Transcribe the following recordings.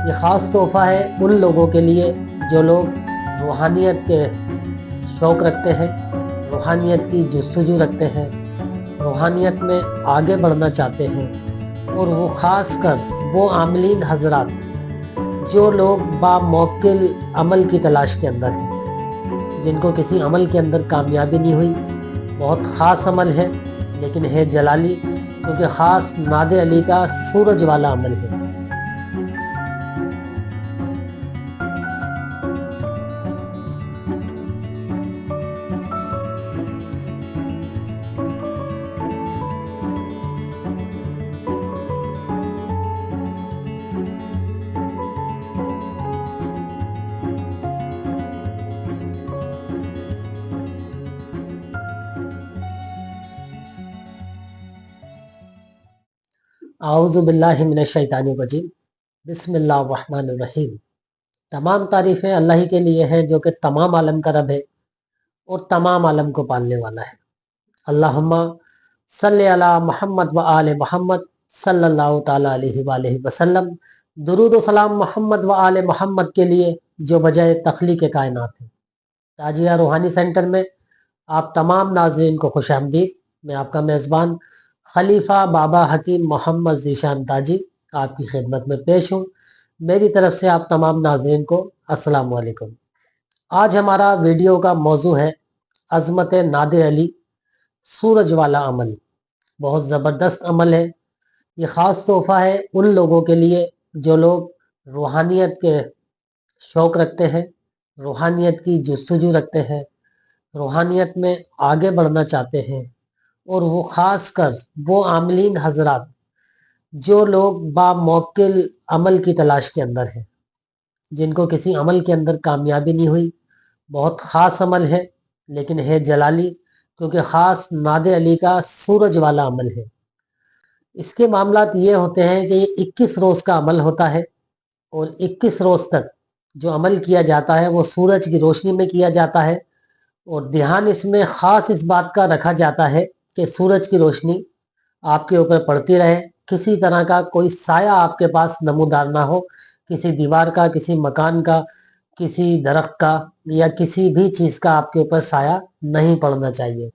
یہ خاص تحفہ ہے ان لوگوں کے لیے جو لوگ روحانیت کے شوق رکھتے ہیں، روحانیت کی جستجو رکھتے ہیں، روحانیت میں آگے بڑھنا چاہتے ہیں، اور وہ خاص کر وہ عاملین حضرات جو لوگ باموکل عمل کی تلاش کے اندر ہیں، جن کو کسی عمل کے اندر کامیابی نہیں ہوئی۔ بہت خاص عمل ہے لیکن ہے جلالی، کیونکہ خاص ناد علی کا سورج والا عمل ہے۔ اعوذ باللہ من الشیطان الرجیم، بسم اللہ الرحمن الرحیم۔ تمام تعریفیں اللہ ہی کے لیے ہیں جو کہ تمام عالم کا رب ہے اور تمام عالم کو پالنے والا ہے۔ اللہم صلی علی محمد و آل محمد صلی اللہ تعالیٰ علیہ وآلہ وسلم۔ درود و سلام محمد و آل محمد کے لیے جو بجائے تخلیق کائنات ہے۔ تاجیہ روحانی سینٹر میں آپ تمام ناظرین کو خوش آمدید۔ میں آپ کا میزبان خلیفہ بابا حکیم محمد ذیشان تاجی آپ کی خدمت میں پیش ہوں۔ میری طرف سے آپ تمام ناظرین کو السلام علیکم۔ آج ہمارا ویڈیو کا موضوع ہے عظمت ناد علی، سورج والا عمل۔ بہت زبردست عمل ہے۔ یہ خاص تحفہ ہے ان لوگوں کے لیے جو لوگ روحانیت کے شوق رکھتے ہیں، روحانیت کی جستجو رکھتے ہیں، روحانیت میں آگے بڑھنا چاہتے ہیں، اور وہ خاص کر وہ عاملین حضرات جو لوگ باموکل عمل کی تلاش کے اندر ہیں، جن کو کسی عمل کے اندر کامیابی نہیں ہوئی۔ بہت خاص عمل ہے لیکن ہے جلالی، کیونکہ خاص ناد علی کا سورج والا عمل ہے۔ اس کے معاملات یہ ہوتے ہیں کہ یہ 21 روز کا عمل ہوتا ہے، اور 21 روز تک جو عمل کیا جاتا ہے وہ سورج کی روشنی میں کیا جاتا ہے، اور دھیان اس میں خاص اس بات کا رکھا جاتا ہے کہ سورج کی روشنی آپ کے اوپر پڑتی رہے، کسی طرح کا کوئی سایہ آپ کے پاس نمودار نہ ہو، کسی دیوار کا، کسی مکان کا، کسی درخت کا یا کسی بھی چیز کا آپ کے اوپر سایہ نہیں پڑنا چاہیے۔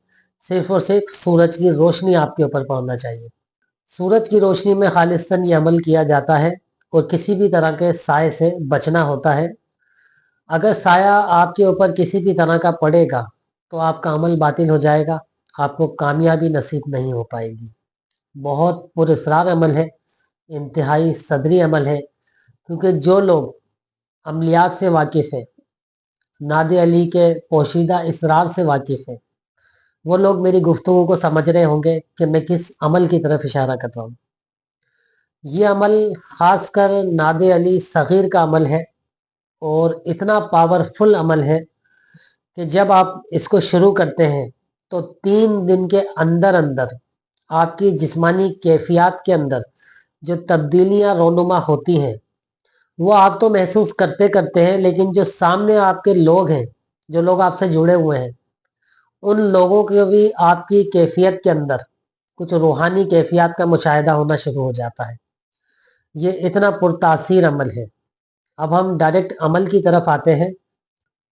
صرف اور صرف سورج کی روشنی آپ کے اوپر پڑنا چاہیے۔ سورج کی روشنی میں خالصتاً یہ عمل کیا جاتا ہے، اور کسی بھی طرح کے سائے سے بچنا ہوتا ہے۔ اگر سایہ آپ کے اوپر کسی بھی طرح کا پڑے گا تو آپ کا عمل باطل ہو جائے گا، آپ کو کامیابی نصیب نہیں ہو پائے گی۔ بہت پراسرار عمل ہے، انتہائی صدری عمل ہے، کیونکہ جو لوگ عملیات سے واقف ہیں، ناد علی کے پوشیدہ اسرار سے واقف ہیں، وہ لوگ میری گفتگو کو سمجھ رہے ہوں گے کہ میں کس عمل کی طرف اشارہ کر رہا ہوں۔ یہ عمل خاص کر ناد علی صغیر کا عمل ہے، اور اتنا پاورفل عمل ہے کہ جب آپ اس کو شروع کرتے ہیں تو 3 دن کے اندر اندر آپ کی جسمانی کیفیات کے اندر جو تبدیلیاں رونما ہوتی ہیں وہ آپ تو محسوس کرتے کرتے ہیں، لیکن جو سامنے آپ کے لوگ ہیں، جو لوگ آپ سے جڑے ہوئے ہیں، ان لوگوں کے بھی آپ کی کیفیت کے اندر کچھ روحانی کیفیات کا مشاہدہ ہونا شروع ہو جاتا ہے۔ یہ اتنا پرتاثیر عمل ہے۔ اب ہم ڈائریکٹ عمل کی طرف آتے ہیں۔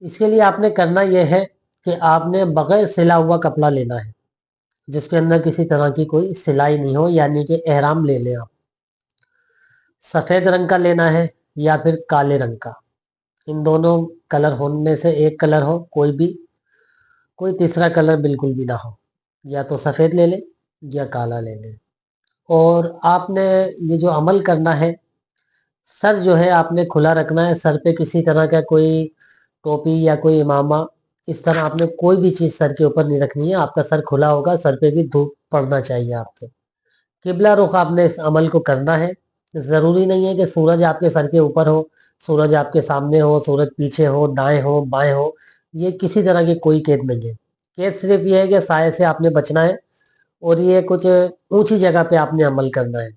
اس کے لیے آپ نے کرنا یہ ہے کہ آپ نے بغیر سلا ہوا کپڑا لینا ہے، جس کے اندر کسی طرح کی کوئی سلائی نہیں ہو، یعنی کہ احرام لے لیں آپ۔ سفید رنگ کا لینا ہے یا پھر کالے رنگ کا، ان دونوں کلر ہونے میں سے ایک کلر ہو، کوئی تیسرا کلر بالکل بھی نہ ہو۔ یا تو سفید لے لیں یا کالا لے لیں۔ اور آپ نے یہ جو عمل کرنا ہے، سر جو ہے آپ نے کھلا رکھنا ہے۔ سر پہ کسی طرح کا کوئی ٹوپی یا کوئی امامہ، اس طرح آپ نے کوئی بھی چیز سر کے اوپر نہیں رکھنی ہے۔ آپ کا سر کھلا ہوگا، سر پہ بھی دھوپ پڑنا چاہیے آپ کے۔ قبلہ رخ آپ نے اس عمل کو کرنا ہے۔ ضروری نہیں ہے کہ سورج آپ کے سر کے اوپر ہو، سورج آپ کے سامنے ہو، سورج پیچھے ہو، دائیں ہو، بائیں ہو، یہ کسی طرح کی کوئی قید نہیں ہے۔ قید صرف یہ ہے کہ سائے سے آپ نے بچنا ہے، اور یہ کچھ اونچی جگہ پہ آپ نے عمل کرنا ہے،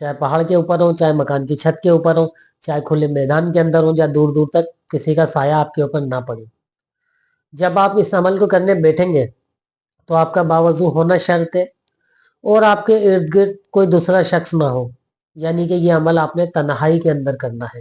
چاہے پہاڑ کے اوپر ہو، چاہے مکان کی چھت کے اوپر ہو، چاہے کھلے میدان کے اندر ہو، یا دور دور تک کسی کا سایہ آپ کے اوپر نہ پڑے۔ جب آپ اس عمل کو کرنے بیٹھیں گے تو آپ کا باوضو ہونا شرط ہے، اور آپ کے ارد گرد کوئی دوسرا شخص نہ ہو، یعنی کہ یہ عمل آپ نے تنہائی کے اندر کرنا ہے۔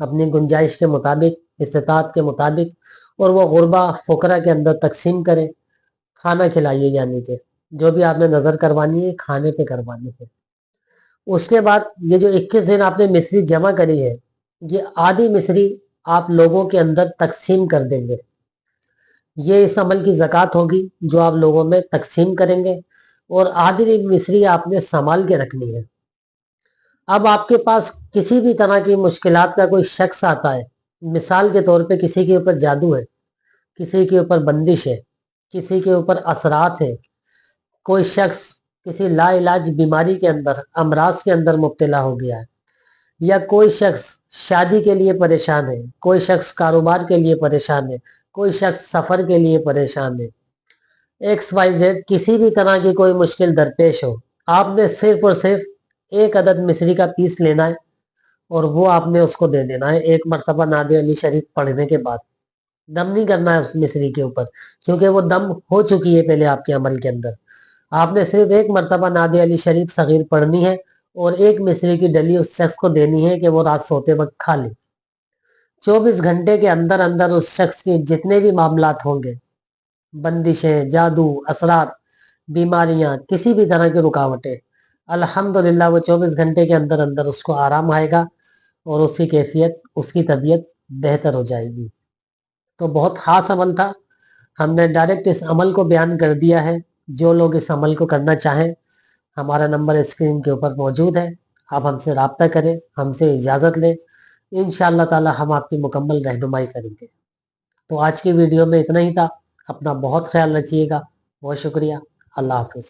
اپنی گنجائش کے مطابق، استطاعت کے مطابق، اور وہ غربا فقراء کے اندر تقسیم کریں. کھانا کھلائیے، یعنی کہ جو بھی آپ نے نظر کروانی ہے کھانے پہ کروانی ہے. اس کے بعد یہ جو 21 دن آپ نے مصری جمع کری ہے، یہ آدھی مصری آپ لوگوں کے اندر تقسیم کر دیں گے. یہ اس عمل کی زکوٰۃ ہوگی جو آپ لوگوں میں تقسیم کریں گے، اور آدھی مصری آپ نے سنبھال کے رکھنی ہے. اب آپ کے پاس کسی بھی طرح کی مشکلات کا کوئی شخص آتا ہے، مثال کے طور پہ کسی کے اوپر جادو ہے، کسی کے اوپر بندش ہے، کسی کے اوپر اثرات ہے، کوئی شخص کسی لا علاج بیماری کے اندر، امراض کے اندر مبتلا ہو گیا ہے، یا کوئی شخص شادی کے لیے پریشان ہے، کوئی شخص کاروبار کے لیے پریشان ہے، کوئی شخص سفر کے لیے پریشان ہے، ایکس وائی زیڈ کسی بھی طرح کی کوئی مشکل درپیش ہو، آپ نے صرف اور صرف ایک عدد مصری کا پیس لینا ہے اور وہ آپ نے اس کو دے دینا ہے. ایک مرتبہ ناد علی شریف پڑھنے کے بعد دم نہیں کرنا ہے اس مصری کے اوپر، کیونکہ وہ دم ہو چکی ہے پہلے آپ کے عمل کے اندر. آپ نے صرف ایک مرتبہ ناد علی شریف صغیر پڑھنی ہے اور ایک مصری کی ڈلی اس شخص کو دینی ہے کہ وہ رات سوتے وقت کھا لے. 24 گھنٹے کے اندر اندر اس شخص کے جتنے بھی معاملات ہوں گے، بندشیں، جادو، اثرات، بیماریاں، کسی بھی طرح کی رکاوٹیں، الحمدللہ وہ 24 گھنٹے کے اندر اندر اس کو آرام آئے گا اور اس کی کیفیت، اس کی طبیعت بہتر ہو جائے گی. تو بہت خاص عمل تھا، ہم نے ڈائریکٹ اس عمل کو بیان کر دیا ہے. جو لوگ اس عمل کو کرنا چاہیں، ہمارا نمبر اسکرین کے اوپر موجود ہے، آپ ہم سے رابطہ کریں، ہم سے اجازت لیں، انشاءاللہ تعالی ہم آپ کی مکمل رہنمائی کریں گے. تو آج کی ویڈیو میں اتنا ہی تھا. اپنا بہت خیال رکھیے گا. بہت شکریہ. اللہ حافظ.